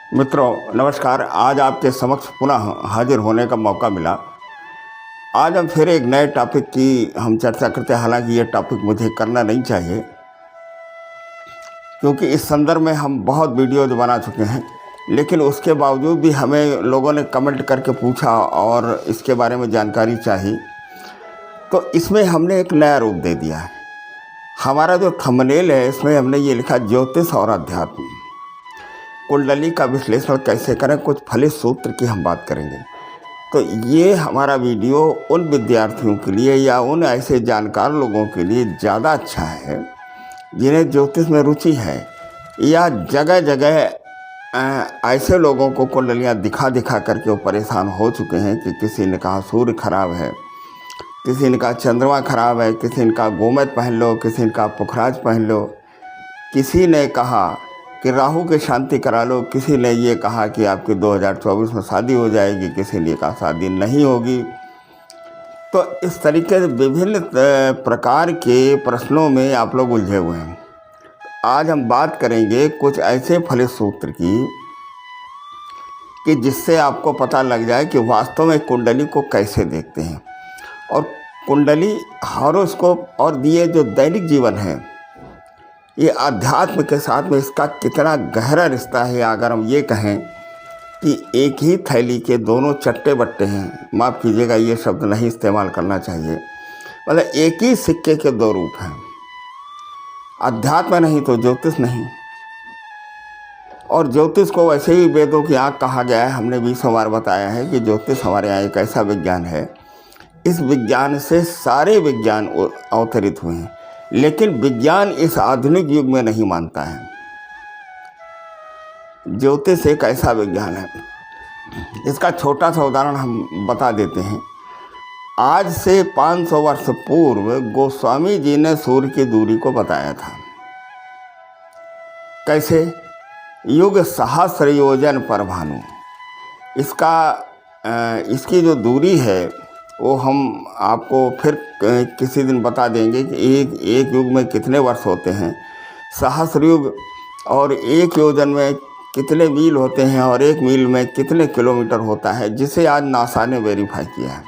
मित्रों नमस्कार। आज आपके समक्ष पुनः हाजिर होने का मौका मिला। आज हम फिर एक नए टॉपिक की हम चर्चा करते हैं। हालांकि ये टॉपिक मुझे करना नहीं चाहिए क्योंकि इस संदर्भ में हम बहुत वीडियोज बना चुके हैं, लेकिन उसके बावजूद भी हमें लोगों ने कमेंट करके पूछा और इसके बारे में जानकारी चाहिए, तो इसमें हमने एक नया रूप दे दिया है। हमारा जो थंबनेल है इसमें हमने ये लिखा ज्योतिष और अध्यात्म, कुंडली का विश्लेषण कैसे करें, कुछ फलित सूत्र की हम बात करेंगे। तो ये हमारा वीडियो उन विद्यार्थियों के लिए या उन ऐसे जानकार लोगों के लिए ज़्यादा अच्छा है जिन्हें ज्योतिष में रुचि है, या जगह जगह ऐसे लोगों को कुंडलियाँ दिखा दिखा करके वो परेशान हो चुके हैं कि किसी ने कहा सूर्य खराब है, किसी ने कहा चंद्रमा खराब है, किसी ने कहा गोमत पहन लो, किसी ने कहा पुखराज पहन लो, किसी ने कहा कि राहु की शांति करा लो, किसी ने ये कहा कि आपकी 2024 में शादी हो जाएगी, किसी ने कहा शादी नहीं होगी। तो इस तरीके से विभिन्न प्रकार के प्रश्नों में आप लोग उलझे हुए हैं। आज हम बात करेंगे कुछ ऐसे फलित सूत्र की कि जिससे आपको पता लग जाए कि वास्तव में कुंडली को कैसे देखते हैं, और कुंडली, हॉरोस्कोप और दिए जो दैनिक जीवन है, ये अध्यात्म के साथ में इसका कितना गहरा रिश्ता है। अगर हम ये कहें कि एक ही थैली के दोनों चट्टे बट्टे हैं, माफ़ कीजिएगा ये शब्द नहीं इस्तेमाल करना चाहिए, मतलब एक ही सिक्के के दो रूप हैं, अध्यात्म नहीं तो ज्योतिष नहीं। और ज्योतिष को वैसे ही वेदों की आँख कहा गया है। हमने 20 बार बताया है कि ज्योतिष हमारे यहाँ एक ऐसा विज्ञान है, इस विज्ञान से सारे विज्ञान अवतरित हुए हैं, लेकिन विज्ञान इस आधुनिक युग में नहीं मानता है। ज्योतिष एक ऐसा विज्ञान है, इसका छोटा सा उदाहरण हम बता देते हैं। आज से 500 वर्ष पूर्व गोस्वामी जी ने सूर्य की दूरी को बताया था। कैसे? युग सहस्र योजन पर भानु। इसकी जो दूरी है वो हम आपको फिर किसी दिन बता देंगे कि एक युग में कितने वर्ष होते हैं, सहस्र युग, और एक योजन में कितने मील होते हैं, और एक मील में कितने किलोमीटर होता है, जिसे आज नासा ने वेरीफाई किया है।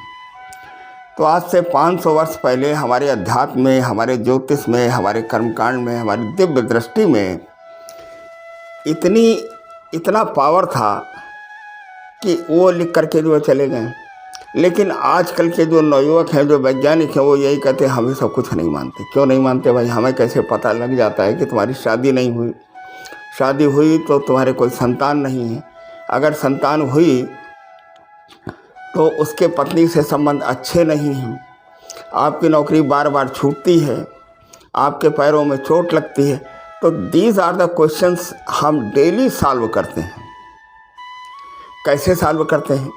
तो आज से 500 वर्ष पहले हमारे अध्यात्म में, हमारे ज्योतिष में, हमारे कर्मकांड में, हमारी दिव्य दृष्टि में इतना पावर था कि वो लिख करके जो चले गए। लेकिन आजकल के जो नवयुवक हैं, जो वैज्ञानिक हैं, वो यही कहते हैं हम ही सब कुछ नहीं मानते। क्यों नहीं मानते भाई? हमें कैसे पता लग जाता है कि तुम्हारी शादी नहीं हुई? शादी हुई तो तुम्हारे कोई संतान नहीं है, अगर संतान हुई तो उसके पत्नी से संबंध अच्छे नहीं हैं, आपकी नौकरी बार बार छूटती है, आपके पैरों में चोट लगती है। तो दीज आर द क्वेश्चंस हम डेली सॉल्व करते हैं। कैसे सॉल्व करते हैं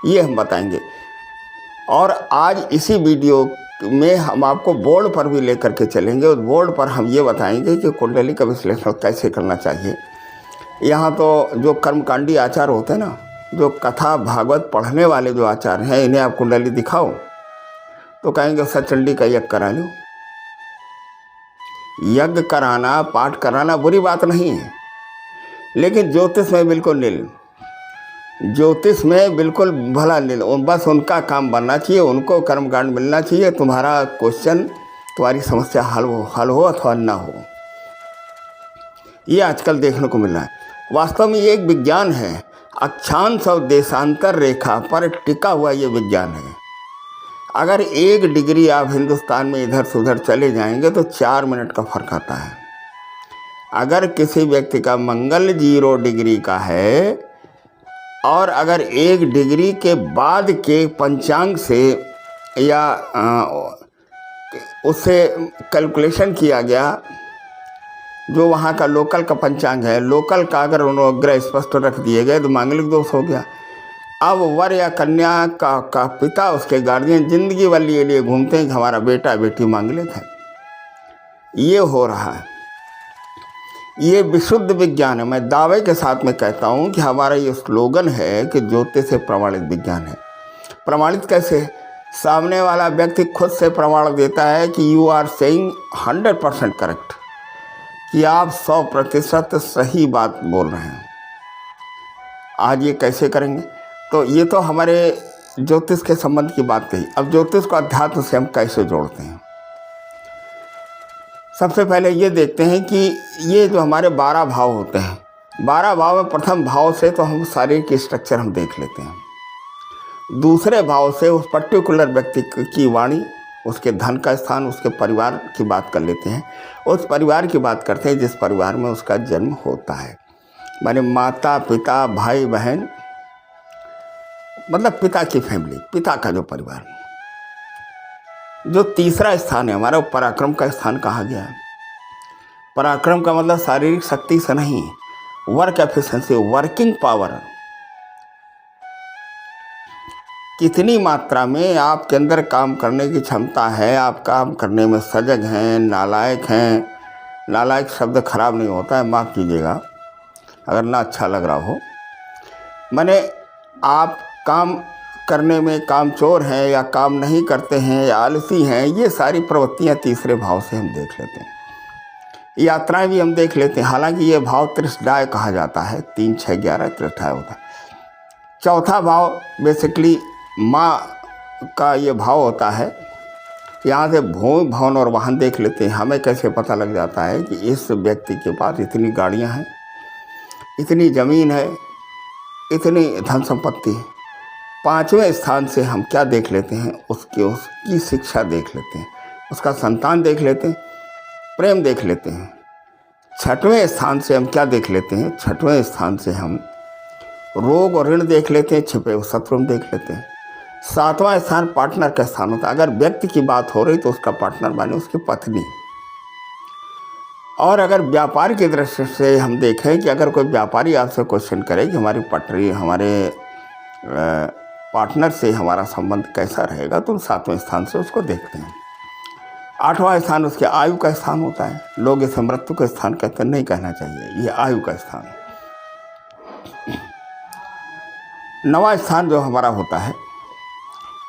ये हम बताएंगे, और आज इसी वीडियो में हम आपको बोर्ड पर भी लेकर के चलेंगे। उस बोर्ड पर हम ये बताएंगे कि कुंडली का विश्लेषण कैसे करना चाहिए। यहाँ तो जो कर्मकांडी आचार होते हैं ना, जो कथा भागवत पढ़ने वाले जो आचार हैं, इन्हें आप कुंडली दिखाओ तो कहेंगे सचंडी का यज्ञ करा लो। यज्ञ कराना, पाठ कराना बुरी बात नहीं है, लेकिन ज्योतिष में बिल्कुल नील, ज्योतिष में बिल्कुल भला नील। बस उनका काम बनना चाहिए, उनको कर्मकांड मिलना चाहिए, तुम्हारा क्वेश्चन, तुम्हारी समस्या हल हो अथवा ना हो। ये आजकल देखने को मिल रहा है। वास्तव में ये एक विज्ञान है, अक्षांश और देशांतर रेखा पर टिका हुआ ये विज्ञान है। अगर 1 डिग्री आप हिंदुस्तान में इधर से उधर चले जाएंगे तो 4 मिनट का फर्क आता है। अगर किसी व्यक्ति का मंगल 0 डिग्री का है, और अगर 1 डिग्री के बाद के पंचांग से या उससे कैलकुलेशन किया गया, जो वहाँ का लोकल का पंचांग है, लोकल का अगर उन्होंने ग्रह स्पष्ट रख दिए गए तो मांगलिक दोष हो गया। अब वर या कन्या का पिता, उसके गार्जियन जिंदगी भर लिए घूमते हैं कि हमारा बेटा बेटी मांगलिक है। ये हो रहा है, ये विशुद्ध विज्ञान है। मैं दावे के साथ में कहता हूँ कि हमारा ये स्लोगन है कि ज्योतिष से प्रमाणित विज्ञान है। प्रमाणित कैसे? सामने वाला व्यक्ति खुद से प्रमाण देता है कि यू आर सेइंग 100% करेक्ट, कि आप 100% सही बात बोल रहे हैं। आज ये कैसे करेंगे। तो ये तो हमारे ज्योतिष के संबंध की बात कही। अब ज्योतिष को अध्यात्म से हम कैसे जोड़ते हैं। सबसे पहले ये देखते हैं कि ये जो हमारे 12 भाव होते हैं, 12 भाव में प्रथम भाव से तो हम शारीरिक की स्ट्रक्चर हम देख लेते हैं। दूसरे भाव से उस पर्टिकुलर व्यक्ति की वाणी, उसके धन का स्थान, उसके परिवार की बात कर लेते हैं। उस परिवार की बात करते हैं जिस परिवार में उसका जन्म होता है, माने माता पिता भाई बहन, मतलब पिता की फैमिली, पिता का जो परिवार। जो तीसरा स्थान है हमारा, वो पराक्रम का स्थान कहा गया है। पराक्रम का मतलब शारीरिक शक्ति से नहीं, वर्क एफिशिएंसी, वर्किंग पावर। कितनी मात्रा में आपके अंदर काम करने की क्षमता है, आप काम करने में सजग हैं, नालायक हैं। नालायक शब्द खराब नहीं होता है, माफ़ कीजिएगा अगर ना अच्छा लग रहा हो। माने आप काम करने में कामचोर हैं या काम नहीं करते हैं या आलसी हैं, ये सारी प्रवृत्तियाँ तीसरे भाव से हम देख लेते हैं। यात्राएं भी हम देख लेते हैं, हालांकि ये भाव त्रिशडाय कहा जाता है, 3, 6, 11 त्रिशडाय होता है। चौथा भाव बेसिकली माँ का ये भाव होता है। यहाँ से भूमि भवन और वाहन देख लेते हैं। हमें कैसे पता लग जाता है कि इस व्यक्ति के पास इतनी गाड़ियाँ हैं, इतनी ज़मीन है, इतनी धन संपत्ति है। 5वें स्थान से हम क्या देख लेते हैं, उसकी शिक्षा देख लेते हैं, उसका संतान देख लेते हैं, प्रेम देख लेते हैं। 6वें स्थान से हम क्या देख लेते हैं, 6वें स्थान से हम रोग और ऋण देख लेते हैं, छिपे हुए शत्रु देख लेते हैं। 7वां स्थान पार्टनर का स्थान होता है। अगर व्यक्ति की बात हो रही तो उसका पार्टनर माने उसकी पत्नी। और अगर व्यापार की दृष्टि से हम देखें कि अगर कोई व्यापारी आपसे क्वेश्चन करे कि हमारी पटरी, हमारे पार्टनर से हमारा संबंध कैसा रहेगा, तो 7वें स्थान से उसको देखते हैं। 8वां स्थान उसके आयु का स्थान होता है। लोग इसे मृत्यु का स्थान कहते नहीं कहना चाहिए, ये आयु का स्थान है। 9वां स्थान जो हमारा होता है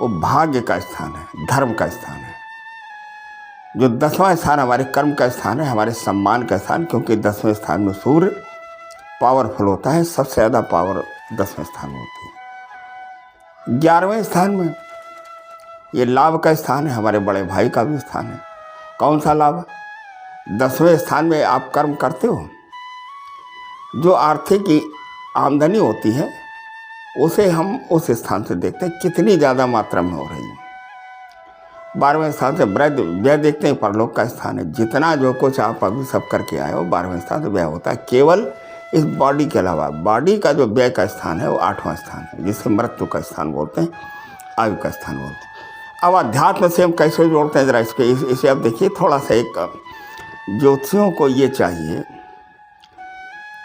वो भाग्य का स्थान है, धर्म का स्थान है। जो 10वां स्थान हमारे कर्म का स्थान है, हमारे सम्मान का स्थान, क्योंकि 10वें स्थान में सूर्य पावरफुल होता है, सबसे ज़्यादा पावर 10वें स्थान में होती है। 11वें स्थान में ये लाभ का स्थान है, हमारे बड़े भाई का भी स्थान है। कौन सा लाभ? 10वें स्थान में आप कर्म करते हो, जो आर्थिक आमदनी होती है उसे हम उस स्थान से देखते हैं कितनी ज़्यादा मात्रा में हो रही है। 12वें स्थान से व्यय देखते हैं, परलोक का स्थान है। जितना जो कुछ आप अभी सब करके आए हो, 12वें स्थान से व्यय होता है। केवल इस बॉडी के अलावा बॉडी का जो व्यय का स्थान है वो 8वां स्थान है, जिसे मृत्यु का स्थान बोलते हैं, आयु का स्थान बोलते हैं। अब अध्यात्म से हम कैसे जोड़ते हैं ज़रा इसे अब देखिए। थोड़ा सा एक ज्योतिषियों को ये चाहिए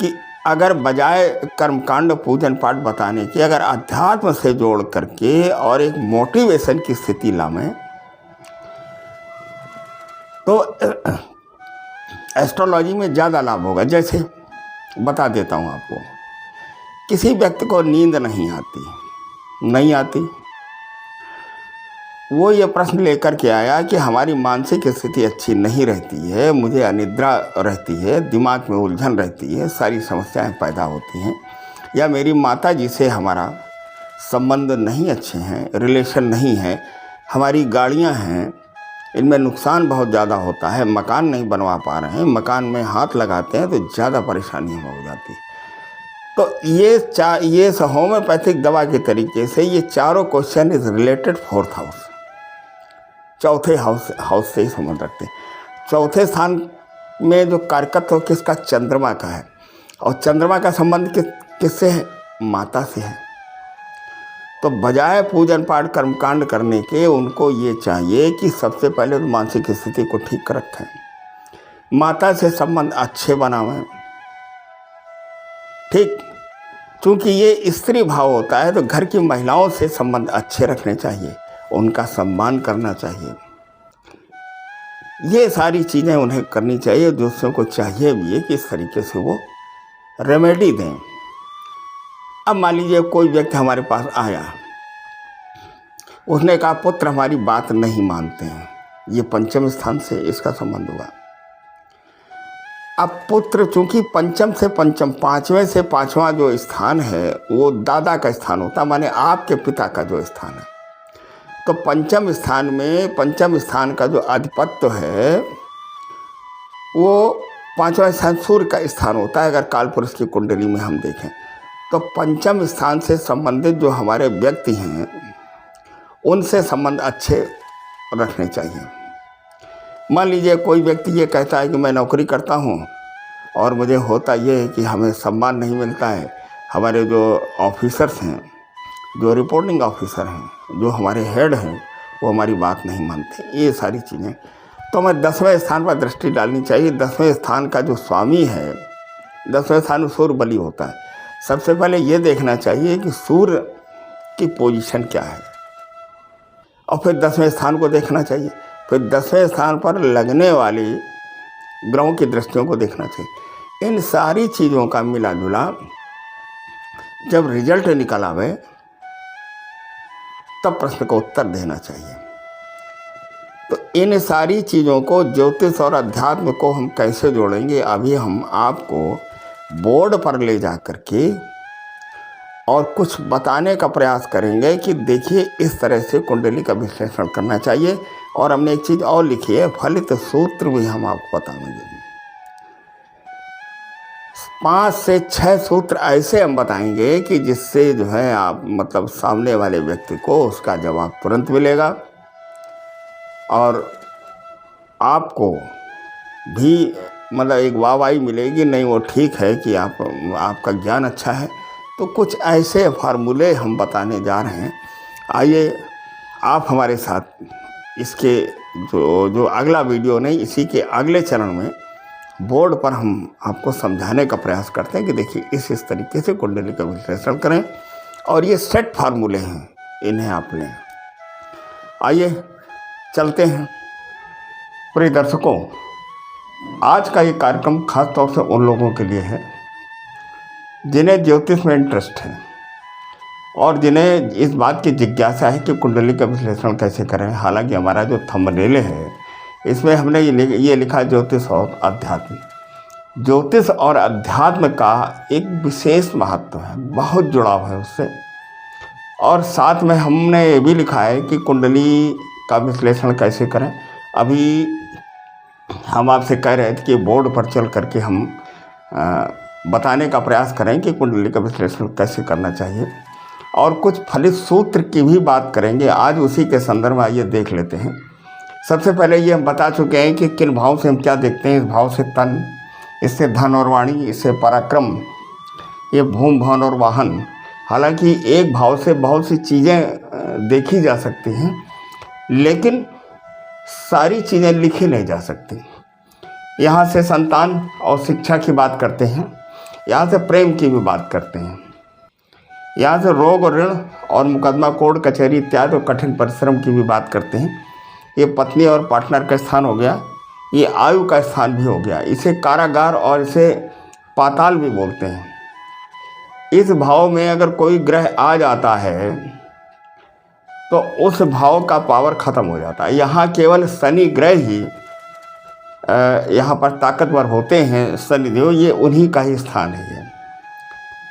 कि अगर बजाय कर्मकांड पूजन पाठ बताने के, अगर अध्यात्म से जोड़ करके और एक मोटिवेशन की स्थिति लाएं तो एस्ट्रोलॉजी में ज़्यादा लाभ होगा। जैसे बता देता हूँ आपको, किसी व्यक्ति को नींद नहीं आती, वो ये प्रश्न लेकर के आया कि हमारी मानसिक स्थिति अच्छी नहीं रहती है, मुझे अनिद्रा रहती है, दिमाग में उलझन रहती है, सारी समस्याएं पैदा होती हैं, या मेरी माता जी से हमारा संबंध नहीं अच्छे हैं, रिलेशन नहीं है, हमारी गाड़ियां हैं, इनमें नुकसान बहुत ज़्यादा होता है, मकान नहीं बनवा पा रहे हैं, मकान में हाथ लगाते हैं तो ज़्यादा परेशानी हो जाती है। तो ये होम्योपैथिक दवा के तरीके से ये चारों question is related 4th house, चौथे हाउस से ही संबंध रखते हैं। चौथे स्थान में जो कारकत्व किसका? चंद्रमा का है। और चंद्रमा का संबंध किससे है? माता से है। तो बजाय पूजन पाठ कर्मकांड करने के उनको ये चाहिए कि सबसे पहले तो मानसिक स्थिति को ठीक रखें, माता से संबंध अच्छे बनावें। ठीक, क्योंकि ये स्त्री भाव होता है तो घर की महिलाओं से संबंध अच्छे रखने चाहिए, उनका सम्मान करना चाहिए। ये सारी चीज़ें उन्हें करनी चाहिए। दूसरों को चाहिए भी है कि इस तरीके से वो रेमेडी दें। अब मान लीजिए कोई व्यक्ति हमारे पास आया, उसने कहा पुत्र हमारी बात नहीं मानते हैं, ये 5वें स्थान से इसका संबंध हुआ। अब पुत्र चूंकि पंचम से पंचम, पांचवें से पांचवा जो स्थान है वो दादा का स्थान होता है, माने आपके पिता का जो स्थान है। तो पंचम स्थान में, पंचम स्थान का जो अधिपत्य है वो पांचवा स्थान सूर्य का स्थान होता है। अगर काल पुरुष की कुंडली में हम देखें तो पंचम स्थान से संबंधित जो हमारे व्यक्ति हैं उनसे संबंध अच्छे रखने चाहिए। मान लीजिए कोई व्यक्ति ये कहता है कि मैं नौकरी करता हूँ और मुझे होता ये है कि हमें सम्मान नहीं मिलता है, हमारे जो ऑफिसर्स हैं, जो रिपोर्टिंग ऑफिसर हैं, जो हमारे हेड हैं, वो हमारी बात नहीं मानते, ये सारी चीज़ें। तो हमें 10वें स्थान पर दृष्टि डालनी चाहिए। 10वें स्थान का जो स्वामी है, 10वें स्थान में सूर्य बली होता है। सबसे पहले ये देखना चाहिए कि सूर्य की पोजीशन क्या है, और फिर 10वें स्थान को देखना चाहिए। फिर 10वें स्थान पर लगने वाली ग्रहों की दृष्टियों को देखना चाहिए। इन सारी चीज़ों का मिला जुला जब रिजल्ट निकल आवे तब प्रश्न का उत्तर देना चाहिए। तो इन सारी चीज़ों को, ज्योतिष और अध्यात्म को हम कैसे जोड़ेंगे, अभी हम आपको बोर्ड पर ले जा कर के और कुछ बताने का प्रयास करेंगे कि देखिए इस तरह से कुंडली का विश्लेषण करना चाहिए। और हमने एक चीज़ और लिखी है, फलित सूत्र भी हम आपको बताएंगे। 5 से 6 सूत्र ऐसे हम बताएंगे कि जिससे जो है आप मतलब सामने वाले व्यक्ति को उसका जवाब तुरंत मिलेगा और आपको भी मतलब एक वाहवाही मिलेगी, नहीं वो ठीक है कि आपका ज्ञान अच्छा है। तो कुछ ऐसे फार्मूले हम बताने जा रहे हैं। आइए आप हमारे साथ इसके जो अगला वीडियो नहीं, इसी के अगले चरण में बोर्ड पर हम आपको समझाने का प्रयास करते हैं कि देखिए इस तरीके से कुंडली का विश्लेषण करें और ये सेट फार्मूले हैं, इन्हें आप लें। आइए चलते हैं। प्रिय दर्शकों, आज का ये कार्यक्रम खास तौर से उन लोगों के लिए है जिन्हें ज्योतिष में इंटरेस्ट है और जिन्हें इस बात की जिज्ञासा है कि कुंडली का विश्लेषण कैसे करें। हालांकि हमारा जो थंबनेल है इसमें हमने ये लिखा है ज्योतिष और अध्यात्म। ज्योतिष और अध्यात्म का एक विशेष महत्व है, बहुत जुड़ाव है उससे। और साथ में हमने ये भी लिखा है कि कुंडली का विश्लेषण कैसे करें। अभी हम आपसे कह रहे थे कि बोर्ड पर चल करके हम बताने का प्रयास करें कि कुंडली का विश्लेषण कैसे करना चाहिए और कुछ फलित सूत्र की भी बात करेंगे। आज उसी के संदर्भ में आइए देख लेते हैं। सबसे पहले ये हम बता चुके हैं कि किन भाव से हम क्या देखते हैं। इस भाव से तन, इससे धन और वाणी, इससे पराक्रम, ये भूम भवन और वाहन। हालांकि एक भाव से बहुत सी चीज़ें देखी जा सकती हैं, लेकिन सारी चीज़ें लिखी नहीं जा सकती। यहाँ से संतान और शिक्षा की बात करते हैं, यहाँ से प्रेम की भी बात करते हैं, यहाँ से रोग और ऋण और मुकदमा, कोर्ट कचहरी इत्यादि और कठिन परिश्रम की भी बात करते हैं। ये पत्नी और पार्टनर का स्थान हो गया, ये आयु का स्थान भी हो गया। इसे कारागार और इसे पाताल भी बोलते हैं। इस भाव में अगर कोई ग्रह आ जाता है तो उस भाव का पावर ख़त्म हो जाता है। यहाँ केवल शनि ग्रह ही यहाँ पर ताकतवर होते हैं। शनिदेव ये उन्हीं का ही स्थान है।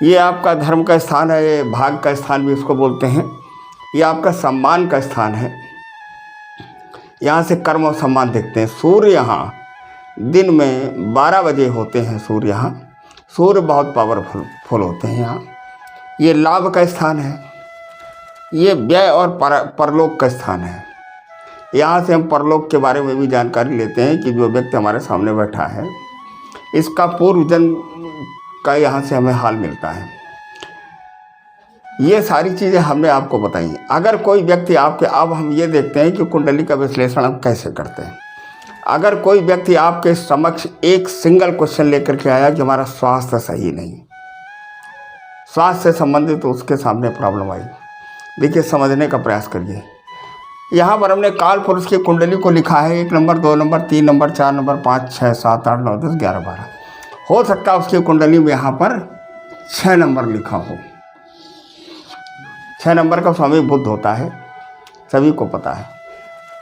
ये आपका धर्म का स्थान है, ये भाग का स्थान भी इसको बोलते हैं। ये आपका सम्मान का स्थान है, यहाँ से कर्म और सम्मान देखते हैं। सूर्य यहाँ दिन में 12 बजे होते हैं। सूर्य बहुत पावरफुल होते हैं यहाँ। ये लाभ का स्थान है, ये व्यय और परलोक का स्थान है। यहाँ से हम परलोक के बारे में भी जानकारी लेते हैं कि जो व्यक्ति हमारे सामने बैठा है इसका पूर्व जन्म का यहाँ से हमें हाल मिलता है। ये सारी चीज़ें हमने आपको बताई। अगर कोई व्यक्ति अब हम ये देखते हैं कि कुंडली का विश्लेषण हम कैसे करते हैं। अगर कोई व्यक्ति आपके समक्ष एक सिंगल क्वेश्चन लेकर के आया कि हमारा स्वास्थ्य सही नहीं, स्वास्थ्य से संबंधित तो उसके सामने प्रॉब्लम आई, देखिए समझने का प्रयास करिए। यहाँ पर हमने काल पुरुष की कुंडली को लिखा है 1 नंबर, 2 नंबर, 3 नंबर, 4 नंबर, 5, 6, 7, 8, 9, 10, 11, 12। हो सकता है उसकी कुंडली में यहाँ पर 6 नंबर लिखा हो। 6 नंबर का स्वामी बुध होता है, सभी को पता है।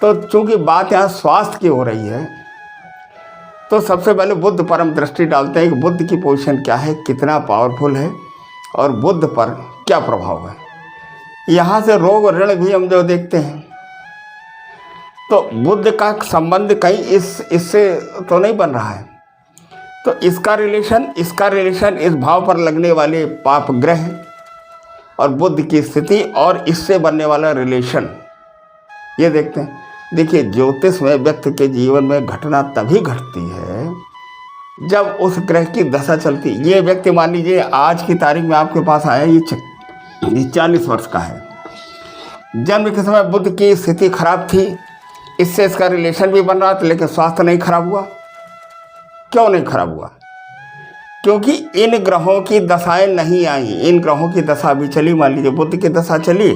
तो चूंकि बात यहाँ स्वास्थ्य की हो रही है तो सबसे पहले बुध पर हम दृष्टि डालते हैं कि बुध की पोजीशन क्या है, कितना पावरफुल है और बुध पर क्या प्रभाव है। यहाँ से रोग और ऋण भी हम जो देखते हैं, तो बुध का संबंध कहीं इससे तो नहीं बन रहा है। तो इसका रिलेशन इस भाव पर लगने वाले पाप ग्रह और बुध की स्थिति और इससे बनने वाला रिलेशन, ये देखते हैं। देखिए, ज्योतिष में व्यक्ति के जीवन में घटना तभी घटती है जब उस ग्रह की दशा चलती। ये व्यक्ति मान लीजिए आज की तारीख में आपके पास आया, ये 40 वर्ष का है, जन्म के समय बुध की स्थिति खराब थी, इससे इसका रिलेशन भी बन रहा था, लेकिन स्वास्थ्य नहीं खराब हुआ। क्यों नहीं खराब हुआ? क्योंकि इन ग्रहों की दशाएं नहीं आई। इन ग्रहों की दशा भी चली, मान लीजिए बुध की दशा चली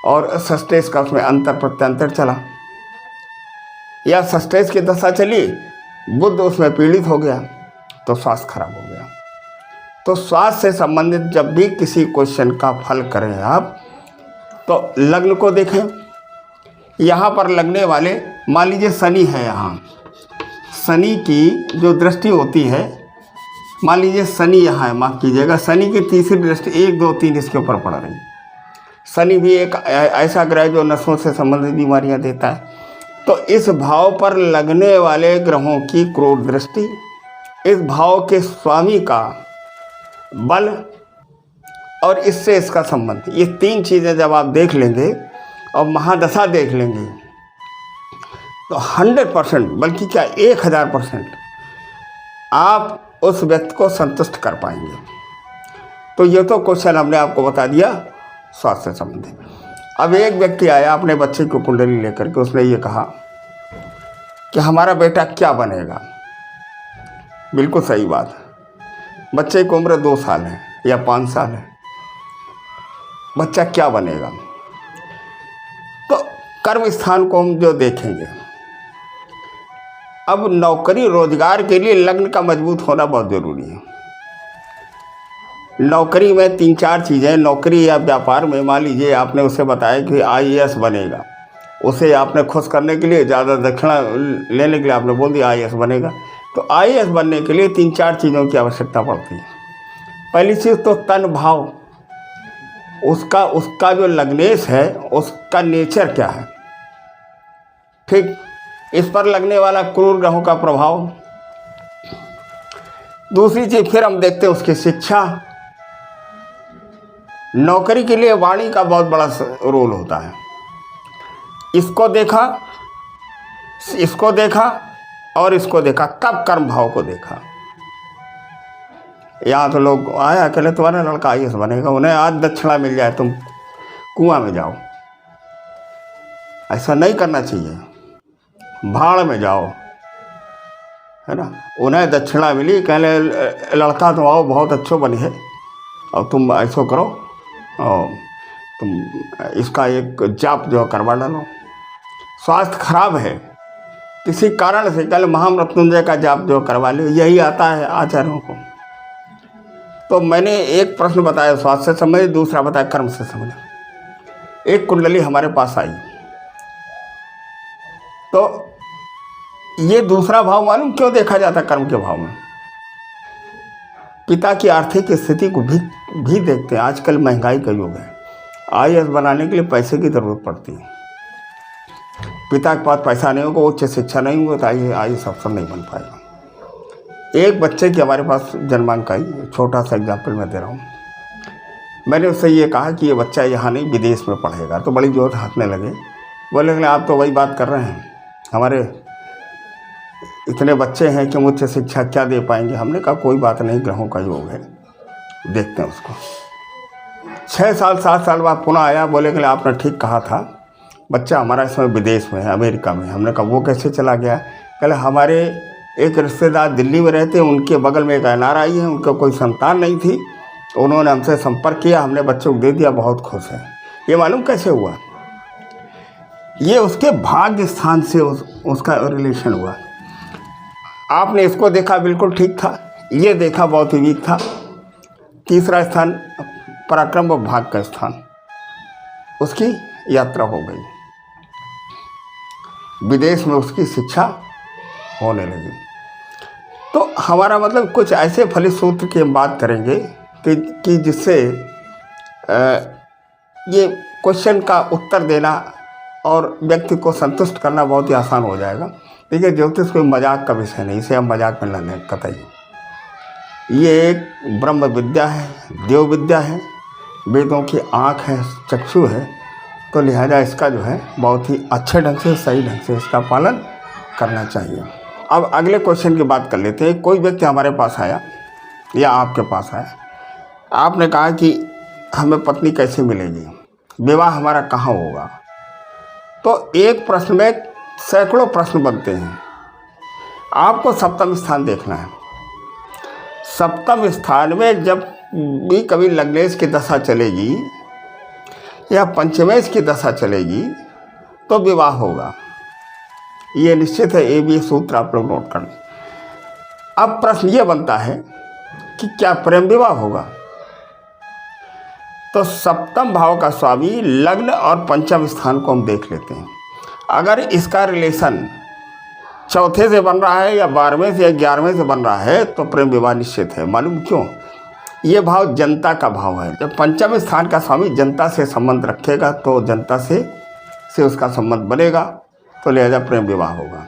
और षष्ठेश का उसमें अंतर प्रत्यंतर चला, या षष्ठेश की दशा चली, बुध उसमें पीड़ित हो गया तो स्वास्थ्य खराब हो गया। तो स्वास्थ्य से संबंधित जब भी किसी क्वेश्चन का फल करें आप, तो लग्न को देखें। यहाँ पर लगने वाले, मान लीजिए शनि है, यहाँ शनि की जो दृष्टि होती है, मान लीजिए शनि यहाँ है, माफ़ कीजिएगा, शनि की तीसरी दृष्टि 1, 2, 3 इसके ऊपर पड़ रही। शनि भी एक ऐसा ग्रह जो नसों से संबंधित बीमारियाँ देता है। तो इस भाव पर लगने वाले ग्रहों की क्रूर दृष्टि, इस भाव के स्वामी का बल और इससे इसका संबंध, ये 3 चीज़ें जब आप देख लेंगे और महादशा देख लेंगे, तो 100%, बल्कि क्या 1000% आप उस व्यक्ति को संतुष्ट कर पाएंगे। तो ये तो क्वेश्चन हमने आपको बता दिया स्वास्थ्य से संबंधित। अब एक व्यक्ति आया अपने बच्चे को कुंडली लेकर के, उसने ये कहा कि हमारा बेटा क्या बनेगा। बिल्कुल सही बात है। बच्चे की उम्र 2 साल है या 5 साल है, बच्चा क्या बनेगा? तो कर्म स्थान को हम जो देखेंगे, अब नौकरी रोजगार के लिए लग्न का मजबूत होना बहुत ज़रूरी है। नौकरी में 3-4 चीज़ें, नौकरी या व्यापार में मान लीजिए आपने उसे बताया कि IAS बनेगा, उसे आपने खुश करने के लिए, ज़्यादा दक्षिणा लेने के लिए आपने बोल दिया IAS बनेगा। तो IAS बनने के लिए 3-4 चीज़ों की आवश्यकता पड़ती है। पहली चीज़ तो तन भाव, उसका जो लग्नेश है उसका नेचर क्या है, ठीक, इस पर लगने वाला क्रूर ग्रहों का प्रभाव। दूसरी चीज़ फिर हम देखते हैं उसकी शिक्षा। नौकरी के लिए वाणी का बहुत बड़ा रोल होता है। इसको देखा और इसको देखा, कब कर्म भाव को देखा। यहाँ तो लोग आया अकेले, तुम्हारा लड़का IAS बनेगा, उन्हें आज दक्षिणा मिल जाए तुम कुआं में जाओ। ऐसा नहीं करना चाहिए, भाड़ में जाओ, है ना। उन्हें दक्षिणा मिली, कहने लड़का तुम आओ बहुत अच्छो बनी है और तुम ऐसा करो और तुम इसका एक जाप जो करवा डालो। स्वास्थ्य खराब है किसी कारण से, कल महामृत्युंजय का जाप जो करवा लो, यही आता है आचार्यों को। तो मैंने एक प्रश्न बताया स्वास्थ्य से संबंधित, दूसरा बताया कर्म से संबंधित। एक कुंडली हमारे पास आई, तो ये दूसरा भाव मालूम क्यों देखा जाता कर्म के भाव में? पिता की आर्थिक स्थिति को भी देखते हैं। आजकल महंगाई का युग है, IAS बनाने के लिए पैसे की ज़रूरत पड़ती है। पिता के पास पैसा नहीं होगा, उच्च शिक्षा नहीं होगा, तो IAS अफसर नहीं बन पाएगा। एक बच्चे की हमारे पास जन्मांक आई, छोटा सा एग्जाम्पल मैं दे रहा हूँ। मैंने उससे ये कहा कि ये बच्चा यहाँ नहीं विदेश में पढ़ेगा, तो बड़ी जोर हंसने लगे। बोले आप तो वही बात कर रहे हैं, हमारे इतने बच्चे हैं कि मुझसे शिक्षा क्या दे पाएंगे। हमने कहा कोई बात नहीं, ग्रहों का योग है, देखते हैं उसको। 6 साल 7 साल बाद पुनः आया, बोले कि आपने ठीक कहा था, बच्चा हमारा इसमें विदेश में है, अमेरिका में। हमने कहा वो कैसे चला गया? कहले हमारे एक रिश्तेदार दिल्ली में रहते हैं, उनके बगल में एक NRI है, उनका कोई संतान नहीं थी, उन्होंने हमसे संपर्क किया, हमने बच्चों को दे दिया, बहुत खुश है। ये मालूम कैसे हुआ? ये उसके भाग्य स्थान से उसका रिलेशन हुआ। आपने इसको देखा बिल्कुल ठीक था, ये देखा बहुत ही वीक था। तीसरा स्थान पराक्रम व भाग का स्थान, उसकी यात्रा हो गई, विदेश में उसकी शिक्षा होने लगी। तो हमारा मतलब कुछ ऐसे फलित सूत्र की हम बात करेंगे कि जिससे ये क्वेश्चन का उत्तर देना और व्यक्ति को संतुष्ट करना बहुत ही आसान हो जाएगा। देखिए, ज्योतिष कोई मजाक का विषय नहीं, इसे हम मजाक में न लें कतई। ये एक ब्रह्म विद्या है, देव विद्या है, वेदों की आँख है, चक्षु है। तो लिहाजा इसका जो है बहुत ही अच्छे ढंग से, सही ढंग से इसका पालन करना चाहिए। अब अगले क्वेश्चन की बात कर लेते हैं। कोई व्यक्ति हमारे पास आया या आपके पास आया, आपने कहा कि हमें पत्नी कैसे मिलेगी, विवाह हमारा कहाँ होगा। तो एक प्रश्न में सैकड़ों प्रश्न बनते हैं। आपको सप्तम स्थान देखना है। सप्तम स्थान में जब भी कभी लग्नेश की दशा चलेगी या पंचमेश की दशा चलेगी तो विवाह होगा, ये निश्चित है। ये भी सूत्र आप लोग नोट कर लें। अब प्रश्न ये बनता है कि क्या प्रेम विवाह होगा। तो सप्तम भाव का स्वामी लग्न और पंचम स्थान को हम देख लेते हैं। अगर इसका रिलेशन चौथे से बन रहा है या 12वें से या 11वें से बन रहा है तो प्रेम विवाह निश्चित है। मालूम क्यों? ये भाव जनता का भाव है। जब पंचम स्थान का स्वामी जनता से संबंध रखेगा तो जनता से उसका संबंध बनेगा, तो लिहाजा प्रेम विवाह होगा।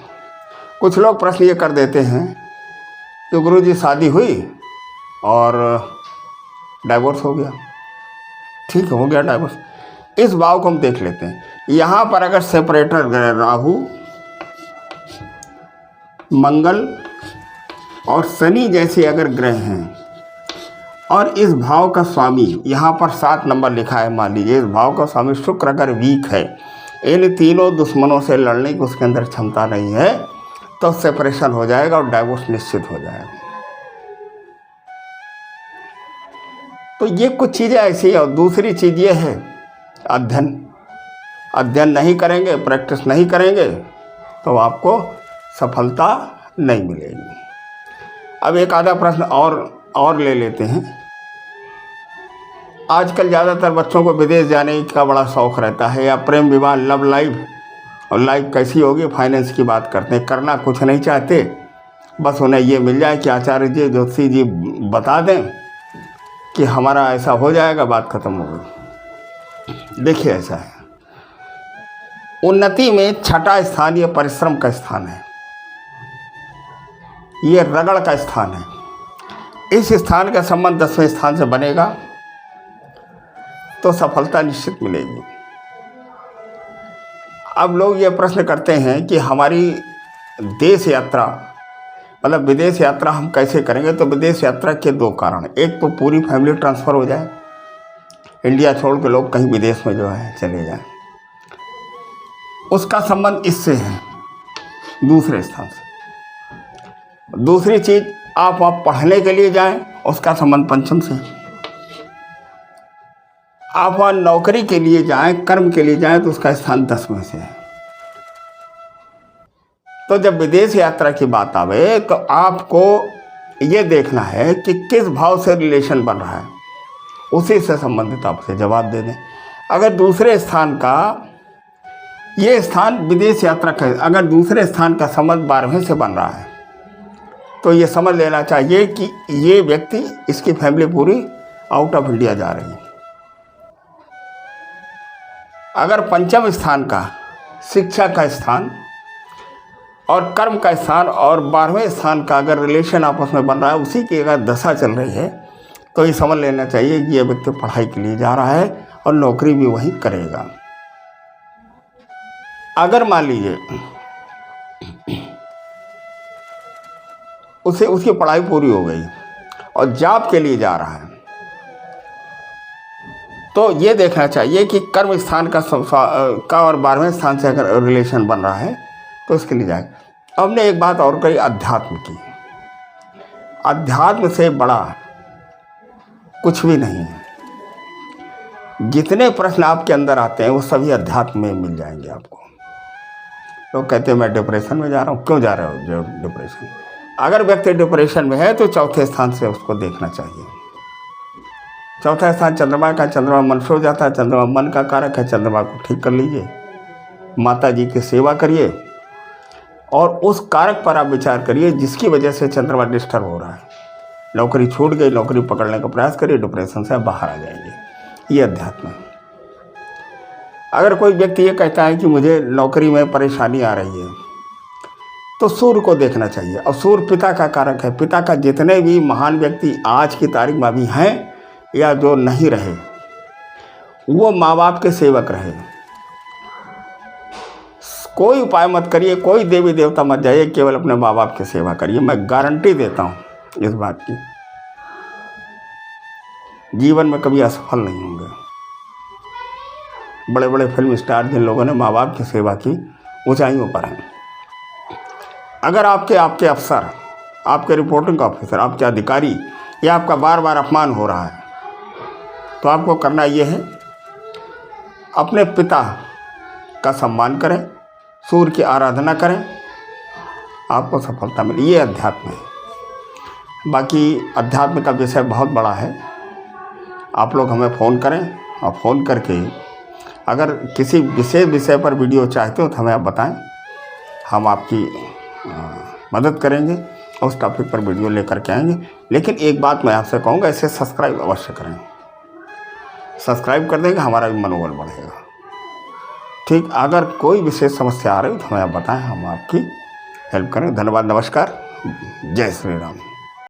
कुछ लोग प्रश्न ये कर देते हैं कि गुरुजी शादी हुई और डाइवोर्स हो गया। ठीक है, हो गया डाइवोर्स। इस भाव को हम देख लेते हैं। यहाँ पर अगर सेपरेटर ग्रह राहु, मंगल और शनि जैसे अगर ग्रह हैं और इस भाव का स्वामी यहाँ पर 7 नंबर लिखा है, मान लीजिए इस भाव का स्वामी शुक्र अगर वीक है, इन तीनों दुश्मनों से लड़ने की उसके अंदर क्षमता नहीं है, तो सेपरेशन हो जाएगा और डाइवोर्स निश्चित हो जाएगा। तो ये कुछ चीज़ें ऐसी है। और दूसरी चीज़ ये है अध्ययन नहीं करेंगे, प्रैक्टिस नहीं करेंगे तो आपको सफलता नहीं मिलेगी। अब एक आधा प्रश्न और ले लेते हैं। आजकल ज़्यादातर बच्चों को विदेश जाने का बड़ा शौक़ रहता है, या प्रेम विवाह, लव लाइफ, और लाइफ कैसी होगी, फाइनेंस की बात करते हैं। करना कुछ नहीं चाहते, बस उन्हें ये मिल जाए कि आचार्य जी, ज्योतिषी जी बता दें कि हमारा ऐसा हो जाएगा, बात खत्म हो गई। देखिए, ऐसा है, उन्नति में छठा स्थान ये परिश्रम का स्थान है, ये रगड़ का स्थान है। इस स्थान का संबंध 10वें स्थान से बनेगा तो सफलता निश्चित मिलेगी। अब लोग ये प्रश्न करते हैं कि हमारी देश यात्रा, मतलब विदेश यात्रा हम कैसे करेंगे। तो विदेश यात्रा के 2 कारण। एक तो पूरी फैमिली ट्रांसफ़र हो जाए, इंडिया छोड़ के लोग कहीं विदेश में जो है चले जाएं, उसका संबंध इससे है, दूसरे स्थान से। दूसरी चीज़, आप वहाँ पढ़ने के लिए जाएं, उसका संबंध पंचम से। आप वहाँ नौकरी के लिए जाएं, कर्म के लिए जाएं, तो उसका स्थान 10वें से है। तो जब विदेश यात्रा की बात आवे तो आपको ये देखना है कि किस भाव से रिलेशन बन रहा है, उसी से संबंधित आपसे जवाब दे दें। अगर दूसरे स्थान का, ये स्थान विदेश यात्रा का, अगर दूसरे स्थान का संबंध 12वें से बन रहा है तो ये समझ लेना चाहिए कि ये व्यक्ति, इसकी फैमिली पूरी आउट ऑफ इंडिया जा रही है। अगर पंचम स्थान का, शिक्षा का स्थान और कर्म का स्थान और 12वें स्थान का अगर रिलेशन आपस में बन रहा है, उसी की अगर दशा चल रही है, तो ये समझ लेना चाहिए कि ये व्यक्ति पढ़ाई के लिए जा रहा है और नौकरी भी वहीं करेगा। अगर मान लीजिए उसकी पढ़ाई पूरी हो गई और जॉब के लिए जा रहा है, तो ये देखना चाहिए कि कर्म स्थान का और 12वें स्थान से अगर रिलेशन बन रहा है तो उसके लिए जाएगा। अब ने एक बात और कही, अध्यात्म की। अध्यात्म से बड़ा कुछ भी नहीं है। जितने प्रश्न आपके अंदर आते हैं वो सभी अध्यात्म में मिल जाएंगे आपको। लोग कहते हैं मैं डिप्रेशन में जा रहा हूँ। क्यों जा रहे हो जो डिप्रेशन? अगर व्यक्ति डिप्रेशन में है तो चौथे स्थान से उसको देखना चाहिए। चौथा स्थान चंद्रमा का, चंद्रमा मन से हो जाता है, चंद्रमा मन का कारक है। चंद्रमा को ठीक कर लीजिए, माता जी की सेवा करिए, और उस कारक पर आप विचार करिए जिसकी वजह से चंद्रमा डिस्टर्ब हो रहा है। नौकरी छूट गई, नौकरी पकड़ने का प्रयास करिए, डिप्रेशन से आप बाहर आ जाएंगे। ये अध्यात्म है। अगर कोई व्यक्ति ये कहता है कि मुझे नौकरी में परेशानी आ रही है, तो सूर्य को देखना चाहिए। और सूर्य पिता का कारक है। पिता का जितने भी महान व्यक्ति आज की तारीख में अभी हैं या जो नहीं रहे, वो माँ बाप के सेवक रहे। कोई उपाय मत करिए, कोई देवी देवता मत जाइए, केवल अपने माँ बाप की सेवा करिए। मैं गारंटी देता हूँ इस बात की, जीवन में कभी असफल नहीं होंगे। बड़े बड़े फिल्म स्टार जिन लोगों ने माँ बाप की सेवा की, ऊंचाइयों पर हैं। अगर आपके अफसर, आपके रिपोर्टिंग ऑफिसर, आपके अधिकारी या आपका बार बार अपमान हो रहा है, तो आपको करना ये है, अपने पिता का सम्मान करें, सूर्य की आराधना करें, आपको सफलता मिले। ये अध्यात्म है। बाकी अध्यात्म का विषय बहुत बड़ा है। आप लोग हमें फ़ोन करें और फ़ोन करके अगर किसी विशेष विषय पर वीडियो चाहते हो तो हमें आप बताएं, हम आपकी मदद करेंगे और उस टॉपिक पर वीडियो लेकर के आएंगे। लेकिन एक बात मैं आपसे कहूँगा, इसे सब्सक्राइब अवश्य करें। सब्सक्राइब कर देंगे, हमारा भी मनोबल बढ़ेगा। ठीक, अगर कोई विशेष समस्या आ रही है तो हमें आप बताएं, हम आपकी हेल्प करें। धन्यवाद, नमस्कार, जय श्री राम।